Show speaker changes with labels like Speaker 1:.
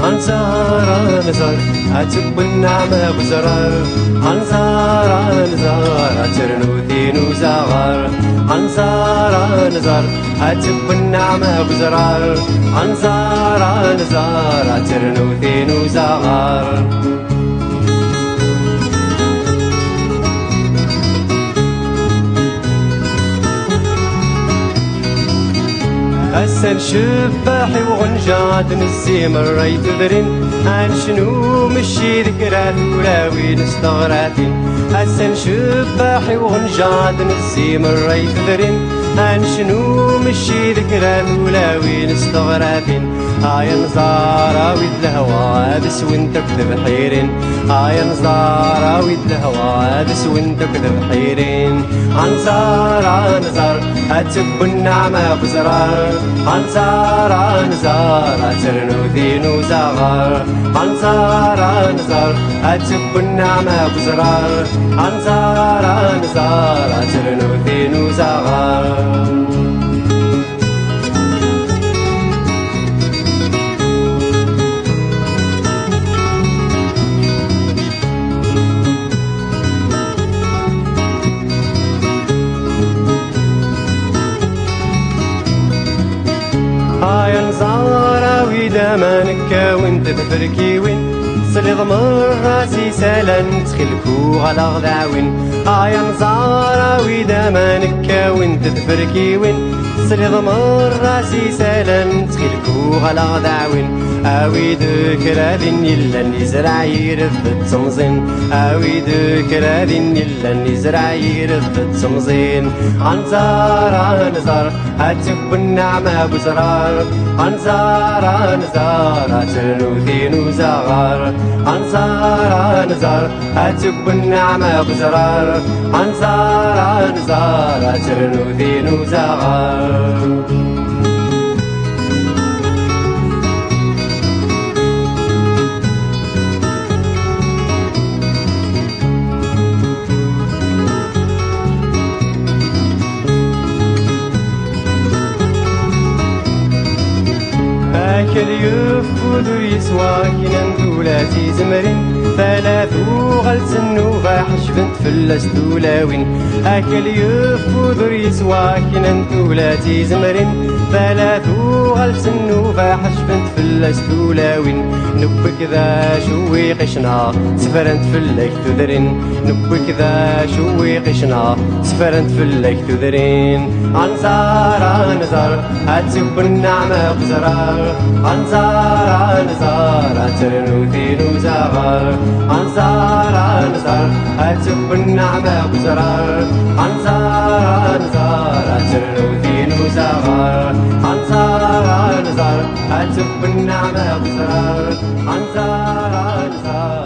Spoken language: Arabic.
Speaker 1: أنزار نزار أتب النعمة بزرار أنزار نزار أترنوثي نوزغار أنزار نزار أتب النعمة بزرار أنزار نزار أترنوثي نوزغار أسن شباحي وغنجاد نسيم الريت ذرين عن شنو مشي ذكرات ولاوي نستغراتين أسن شباحي وغنجاد نسيم الريت ذرين عن شنو مشي ذكرات ولاوي نستغراتين هاي نزارة ويد الهوا بس وانت كذب حيرين هاي نزارة ويد الهوا بس وانت كذب حيرين أنزار نزار أتب النعمة بزرار أنزار نزار أترنوثي نوزغار أنزار نزار أتب النعمة بزرار أنزار نزار أترنوثي نوزغار هاي نزارة ويدا ما نكاون تفركي وين سلي ضمر راسي سالن تخلكو على غداوين هاي نزارة ويدا ما نكاون تفركي وين سلي ضمر راسي سالن تخلكو على غداوين أوي ذكرى يلا نزرع يرفد تمزين أوي ذكرى يلا نزرع يرفد تمزين أنزار نزار أتب النعمة بزرار أنزار نزار أتنوثي نوزغار أنزار نزار أتب النعمة بزرار أنزار نزار أتنوثي نوزغار أكل يفود يسوى كنا دولاتي زمرين ثلاث وغلسن وفاحش بنت فلس دولاوين أكل يفود يسوى كنا دولاتي زمرين ثلاث وغلسن وفاحش بنت فلس دولاوين نبك ذا شوي قشنا سفرنت فلك تذرين نبك ذا شوي قشنا سفرنت فلك تذرين أنزار نزار أتب النعمة بزرار أنزار نزار أترنوثي نوزغار أنزار نزار أتب النعمة بزرار أنزار نزار أترنوثي نوزغار أنزار نزار أتب النعمة بزرار أنزار نزار